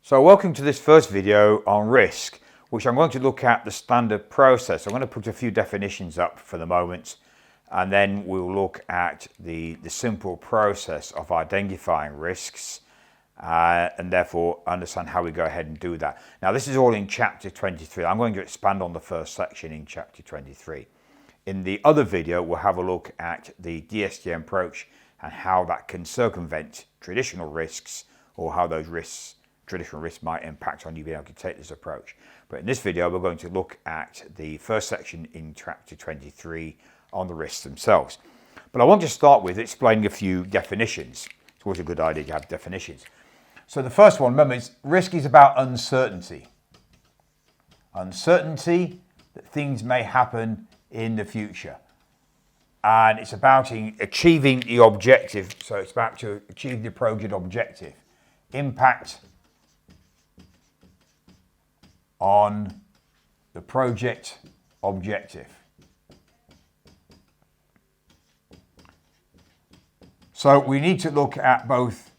So welcome to this first video on risk, which I'm going to look at the standard process. I'm going to put a few definitions up for the moment, and then we'll look at the simple process of identifying risks and therefore understand how we go ahead and do that. Now this is all in chapter 23. I'm going to expand on the first section in chapter 23. In the other video, we'll have a look at the DSTM approach and how that can circumvent traditional risks, or how those traditional risks might impact on you being able to take this approach. But in this video, we're going to look at the first section in chapter 23 on the risks themselves. But I want to start with explaining a few definitions. It's always a good idea to have definitions. So the first one, remember, is risk is about uncertainty. Uncertainty that things may happen in the future. And it's about achieving the objective. So it's about to achieve the project objective. Impact on the project objective. So we need to look at both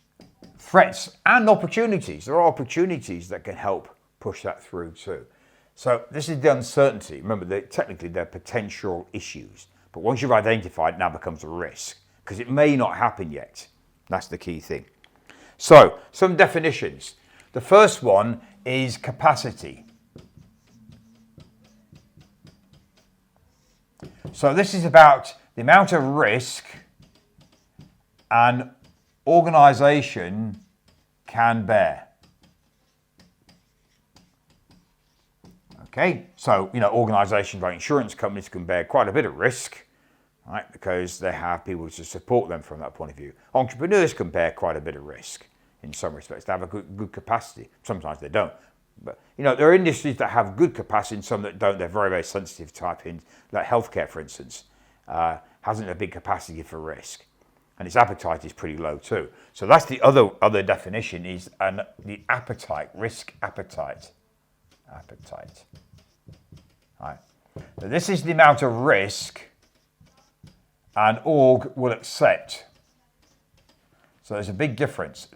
threats and opportunities. There are opportunities that can help push that through too. So this is the uncertainty. Remember, technically they're potential issues. But once you've identified, it now becomes a risk, because it may not happen yet. That's the key thing. So, some definitions. The first one is capacity. So this is about the amount of risk an organization can bear. Okay, so, organizations like insurance companies can bear quite a bit of risk, right, because they have people to support them from that point of view. Entrepreneurs can bear quite a bit of risk in some respects. They have a good capacity. Sometimes they don't. But, there are industries that have good capacity and some that don't. They're very, very sensitive type in, like healthcare, for instance, hasn't a big capacity for risk. And its appetite is pretty low too. So that's the other definition, is the appetite, risk appetite. Appetite. Right. So this is the amount of risk an org will accept. So there's a big difference.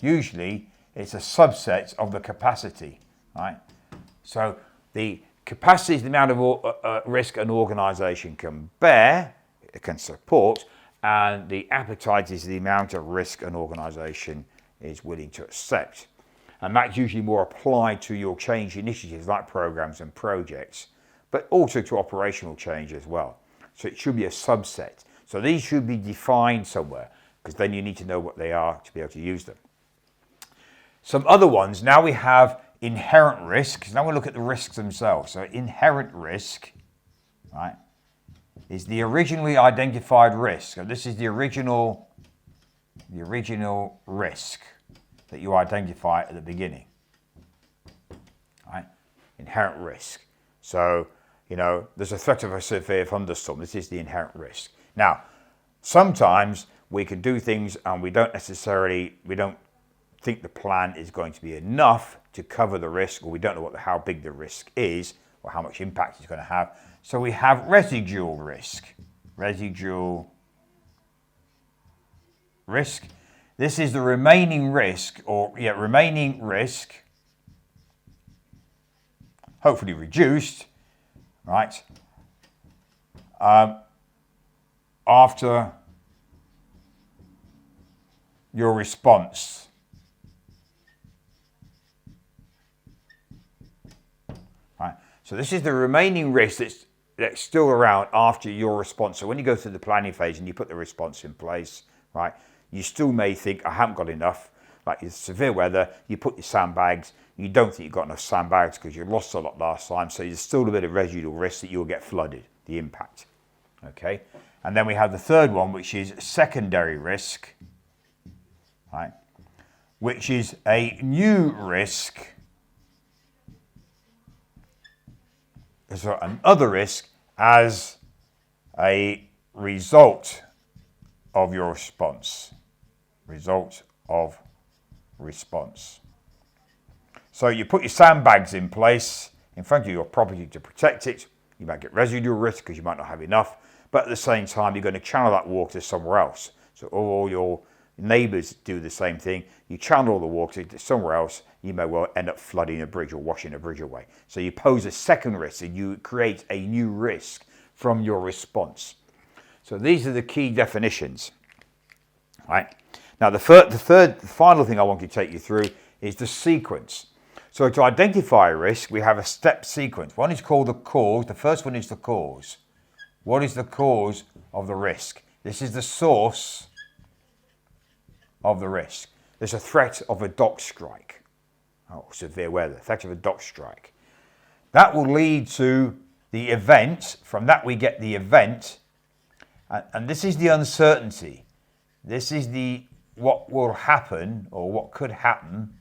Usually it's a subset of the capacity, right? So the capacity is the amount of risk an organization can bear, it can support, and the appetite is the amount of risk an organization is willing to accept. And that's usually more applied to your change initiatives like programs and projects, but also to operational change as well. So it should be a subset. So these should be defined somewhere, because then you need to know what they are to be able to use them. Some other ones, now we have inherent risks. Now we'll look at the risks themselves. So inherent risk, right, is the originally identified risk. So this is the original risk that you identify at the beginning, right? Inherent risk. So, there's a threat of a severe thunderstorm. This is the inherent risk. Now, sometimes we can do things and we don't think the plan is going to be enough to cover the risk, or we don't know how big the risk is or how much impact it's going to have. So we have residual risk. Residual risk. This is the remaining risk, hopefully reduced, right, after your response. Right. So this is the remaining risk that's still around after your response. So when you go through the planning phase and you put the response in place, right, you still may think, I haven't got enough. Like it's severe weather, you put your sandbags, you don't think you've got enough sandbags because you lost a lot last time, so there's still a bit of residual risk that you'll get flooded, the impact. Okay, and then we have the third one, which is secondary risk, right, which is a new risk. So another risk as a result of your response. Result of response. So you put your sandbags in place in front of your property to protect it. You might get residual risk because you might not have enough, but at the same time you're going to channel that water somewhere else. So all your Neighbours do the same thing. You channel the water somewhere else, you may well end up flooding a bridge or washing a bridge away. So you pose a second risk and you create a new risk from your response. So these are the key definitions. Right? Now the final thing I want to take you through is the sequence. So to identify a risk, we have a step sequence. One is called the cause. The first one is the cause. What is the cause of the risk? This is the source of the risk. There's a threat of a dock strike. Oh, severe weather, threat of a dock strike. That will lead to the event. From that we get the event. And this is the uncertainty. This is the what will happen or what could happen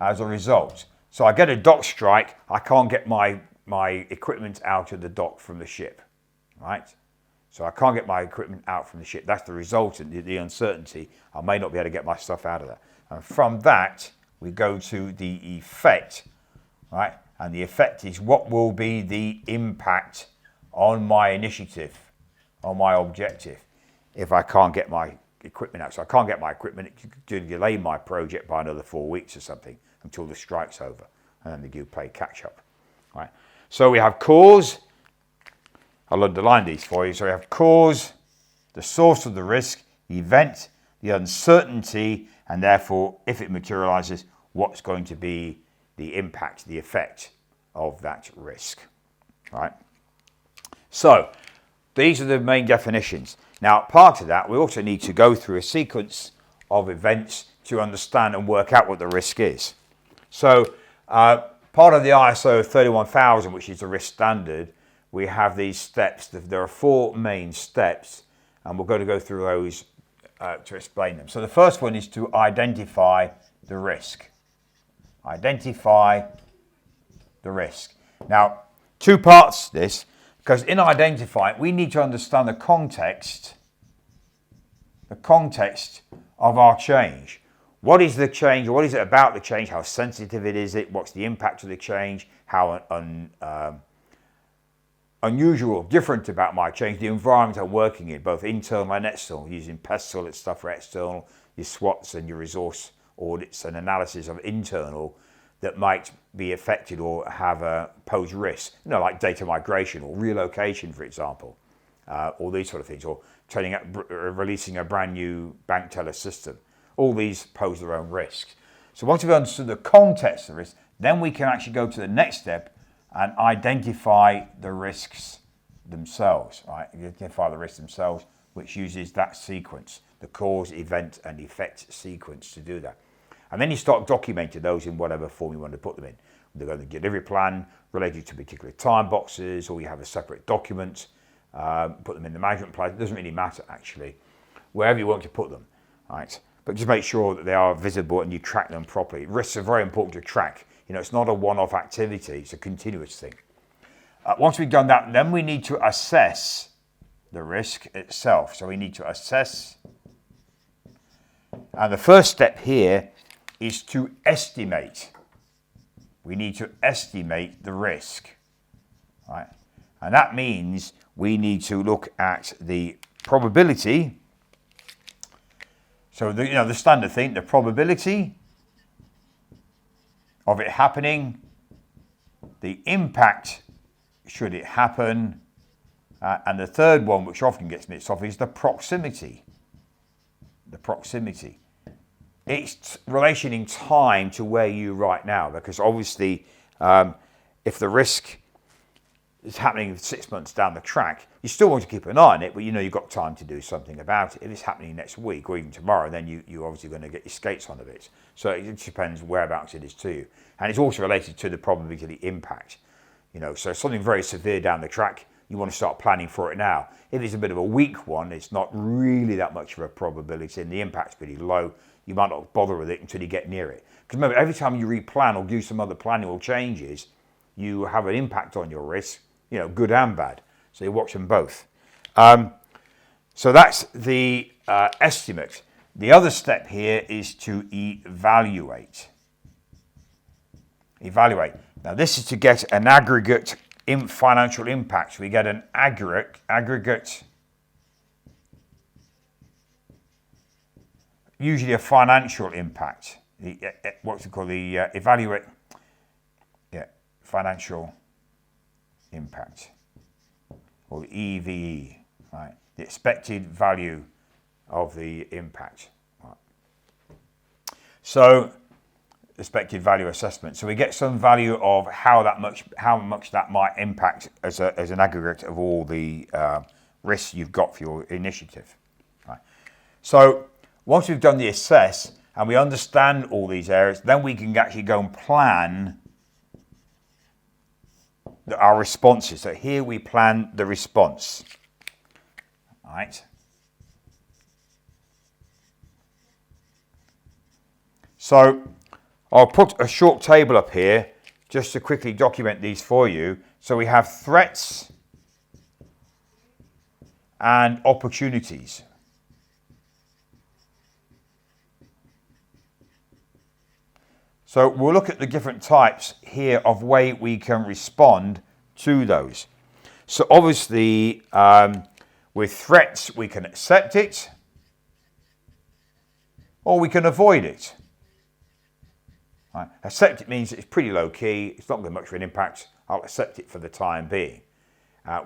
as a result. So I get a dock strike, I can't get my equipment out of the dock from the ship, right? So I can't get my equipment out from the ship. That's the resultant, the uncertainty. I may not be able to get my stuff out of that. And from that, we go to the effect, right? And the effect is what will be the impact on my initiative, on my objective, if I can't get my equipment out. So I can't get my equipment, it could delay my project by another 4 weeks or something until the strike's over. And then you play catch up, right? So we have cause. I'll underline these for you. So we have cause, the source of the risk, the event, the uncertainty, and therefore, if it materializes, what's going to be the impact, the effect of that risk, right? So these are the main definitions. Now, part of that, we also need to go through a sequence of events to understand and work out what the risk is. So part of the ISO 31000, which is the risk standard, we have these steps. There are 4 main steps, and we're going to go through those to explain them. So the first one is to identify the risk. Identify the risk. Now, 2 parts to this, because in identifying, we need to understand the context of our change. What is the change? What is it about the change? How sensitive is it? What's the impact of the change? How unusual, different about my change, the environment I'm working in, both internal and external, using pest solid stuff for external, your SWOTs and your resource audits and analysis of internal that might be affected or have pose risk, like data migration or relocation, for example, all these sort of things, or releasing a brand new bank teller system. All these pose their own risks. So once we've understood the context of the risk, then we can actually go to the next step and identify the risks themselves, right? Identify the risks themselves, which uses that sequence, the cause, event, and effect sequence to do that. And then you start documenting those in whatever form you want to put them in. They're going to the delivery plan related to particular time boxes, or you have a separate document, put them in the management plan. It doesn't really matter, actually, wherever you want to put them, right? But just make sure that they are visible and you track them properly. Risks are very important to track. It's not a one-off activity, it's a continuous thing. Once we've done that, then we need to assess the risk itself. So we need to assess. And the first step here is to estimate. We need to estimate the risk, right? And that means we need to look at the probability. So the standard thing, the probability of it happening, the impact should it happen, and the third one, which often gets mixed off, is the proximity. The proximity. It's relation in time to where you are right now, because obviously if the risk is happening 6 months down the track, you still want to keep an eye on it, but you've got time to do something about it. If it's happening next week or even tomorrow, then you're obviously going to get your skates on a bit. So it depends whereabouts it is to you. And it's also related to the probability of the impact. So something very severe down the track, you want to start planning for it now. If it's a bit of a weak one, it's not really that much of a probability and the impact's pretty low. You might not bother with it until you get near it. Because remember, every time you replan or do some other planning or changes, you have an impact on your risk, good and bad. So you watch them both. So that's the estimate. The other step here is to evaluate. Evaluate. Now this is to get an aggregate financial impact. We get an aggregate usually a financial impact. What's it called? The evaluate, financial impact, or the EVE, right? The expected value of the impact. Right. So, expected value assessment. So we get some value of how much that might impact as an aggregate of all the risks you've got for your initiative. Right. So once we've done the assess and we understand all these areas, then we can actually go and plan our responses. So here we plan the response. All right. So I'll put a short table up here just to quickly document these for you. So we have threats and opportunities. So we'll look at the different types here of way we can respond to those. So obviously with threats we can accept it or we can avoid it. Right. Accept it means it's pretty low key, it's not going to much of an impact, I'll accept it for the time being.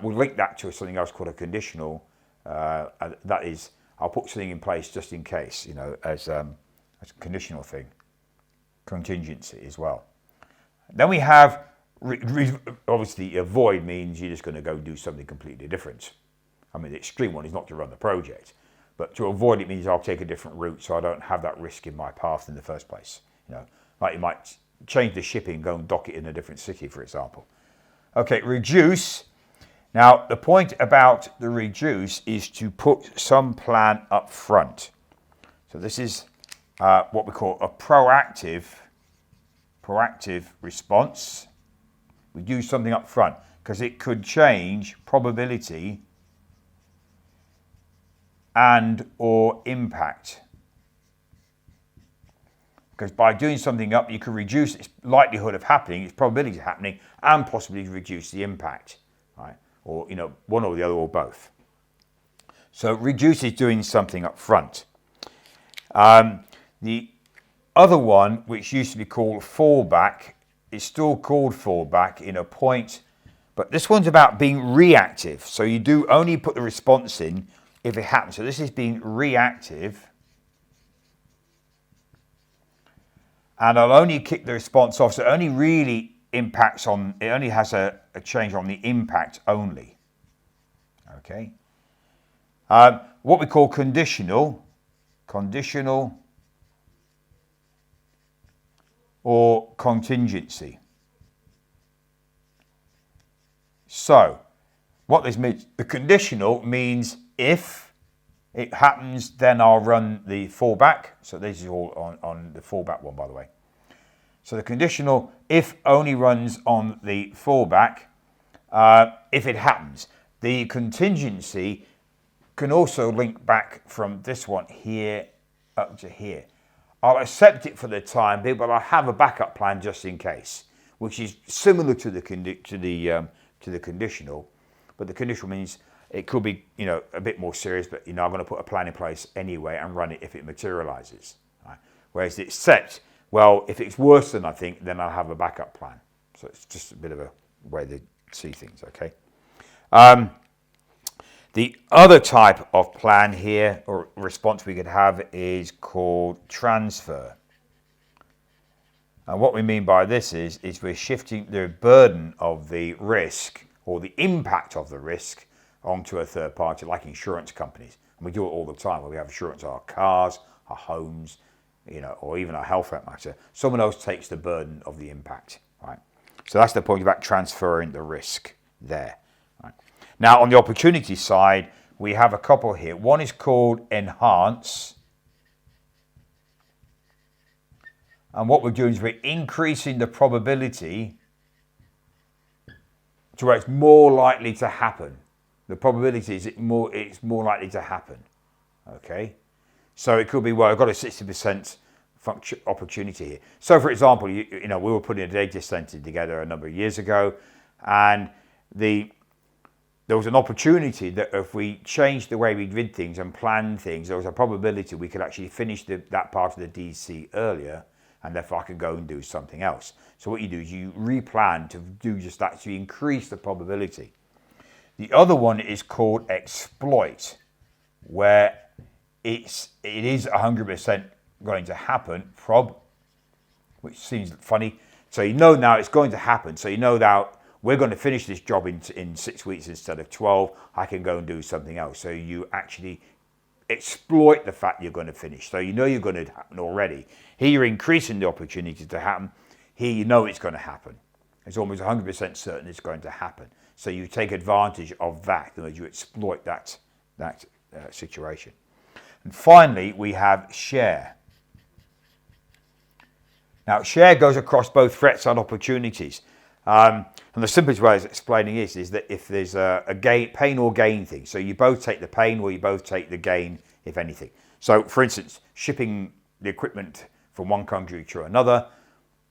We'll link that to something else called a conditional, that is, I'll put something in place just in case, as a conditional thing. Contingency as well. Then we have, obviously avoid means you're just going to go do something completely different. I mean the extreme one is not to run the project, but to avoid it means I'll take a different route so I don't have that risk in my path in the first place. Like you might change the shipping, go and dock it in a different city, for example. Okay, reduce. Now, the point about the reduce is to put some plan up front. So this is what we call a proactive response. We do something up front because it could change probability and or impact. Because by doing something up, you can reduce its likelihood of happening, its probability of happening, and possibly reduce the impact, right? Or one or the other, or both. So reduce is doing something up front. The other one, which used to be called fallback, is still called fallback in a point, but this one's about being reactive. So you do only put the response in if it happens. So this is being reactive. And I'll only kick the response off, so it only really impacts on, it only has a change on the impact only. Okay. What we call conditional or contingency. So, what this means, the conditional means if it happens, then I'll run the fallback. So this is all on the fallback one, by the way. So the conditional if only runs on the fallback if it happens. The contingency can also link back from this one here up to here. I'll accept it for the time being, but I'll have a backup plan just in case, which is similar to the conditional, but the conditional means it could be, a bit more serious, but I'm going to put a plan in place anyway and run it if it materializes. Right? Whereas the accept, well, if it's worse than I think, then I'll have a backup plan. So it's just a bit of a way to see things, okay? The other type of plan here, or response we could have, is called transfer. And what we mean by this is we're shifting the burden of the risk, or the impact of the risk, onto a third party, like insurance companies. And we do it all the time, where we have insurance on our cars, our homes, or even our health for that matter. Someone else takes the burden of the impact, right? So that's the point about transferring the risk there. Right? Now, on the opportunity side, we have a couple here. One is called enhance. And what we're doing is we're increasing the probability to where it's more likely to happen. The probability is it's more likely to happen. Okay? So it could be, well, I've got a 60% opportunity here. So for example, we were putting a data center together a number of years ago, and the there was an opportunity that if we changed the way we did things and planned things, there was a probability we could actually finish that part of the DC earlier, and therefore I could go and do something else. So what you do is you replan to do just that, to increase the probability. The other one is called exploit, where it is 100% going to happen, which seems funny. So you know now it's going to happen. So you know now we're going to finish this job in 6 weeks instead of 12. I can go and do something else. So you actually exploit the fact you're going to finish. So you know you're going to happen already. Here you're increasing the opportunity to happen. Here you know it's going to happen. It's almost 100% certain it's going to happen. So you take advantage of that, in other words, you exploit that situation. And finally, we have share. Now, share goes across both threats and opportunities. And the simplest way of explaining is that if there's a pain or gain thing, so you both take the pain or you both take the gain, if anything. So, for instance, shipping the equipment from one country to another,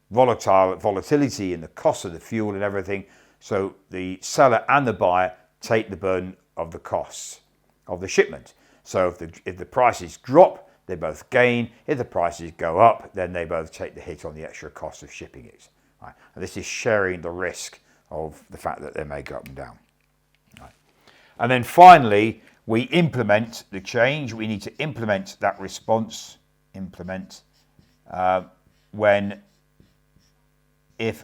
volatility in the cost of the fuel and everything. So the seller and the buyer take the burden of the costs of the shipment. So if the prices drop, they both gain. If the prices go up, then they both take the hit on the extra cost of shipping it. Right? And this is sharing the risk of the fact that they may go up and down. Right? And then finally, we implement the change. We need to implement that response, if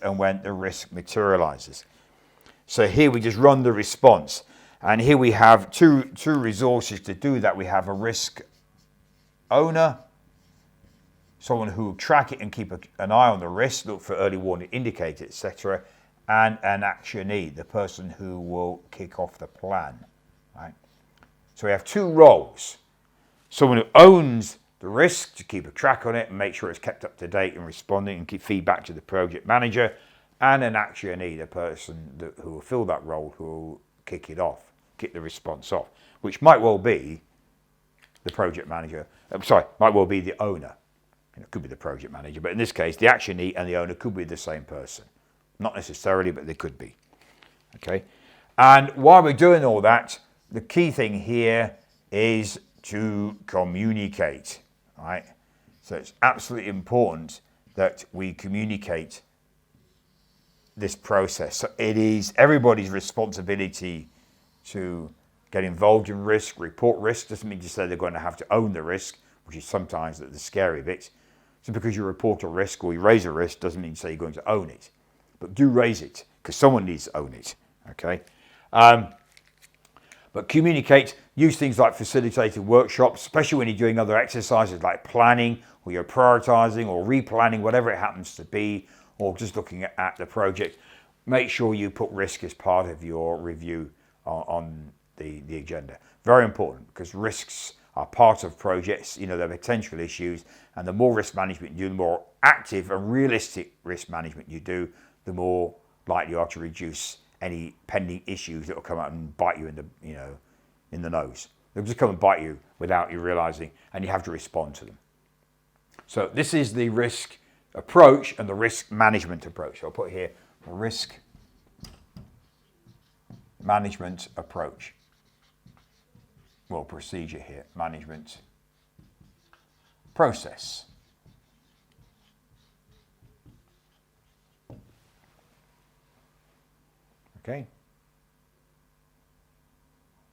and when the risk materializes. So here we just run the response. And here we have two resources to do that. We have a risk owner, someone who will track it and keep an eye on the risk, look for early warning indicators, etc., and an actionee, the person who will kick off the plan. Right? So we have two roles. Someone who owns the risk to keep a track on it and make sure it's kept up to date and responding and keep feedback to the project manager, and an actionee, the person who will fill that role, who will kick it off, kick the response off, which might well be the project manager, might well be the owner. It could be the project manager, but in this case, the actionee and the owner could be the same person. Not necessarily, but they could be. Okay? And while we're doing all that, the key thing here is to communicate, right? So it's absolutely important that we communicate this process. So it is everybody's responsibility to get involved in risk, report risk. Doesn't mean to say they're going to have to own the risk, which is sometimes the scary bit. So because you report a risk or you raise a risk doesn't mean to say you're going to own it. But do raise it, because someone needs to own it, okay? But communicate, use things like facilitated workshops, especially when you're doing other exercises like planning, or you're prioritizing or replanning, whatever it happens to be, or just looking at the project. Make sure you put risk as part of your review on the agenda. Very important, because risks are part of projects, they're potential issues, and the more risk management you do, the more active and realistic risk management you do, the more likely you are to reduce any pending issues that will come out and bite you in the nose. They'll just come and bite you without you realizing, and you have to respond to them. So this is the risk approach and the risk management approach. So I'll put here risk management approach. Well, procedure here, management process. Okay.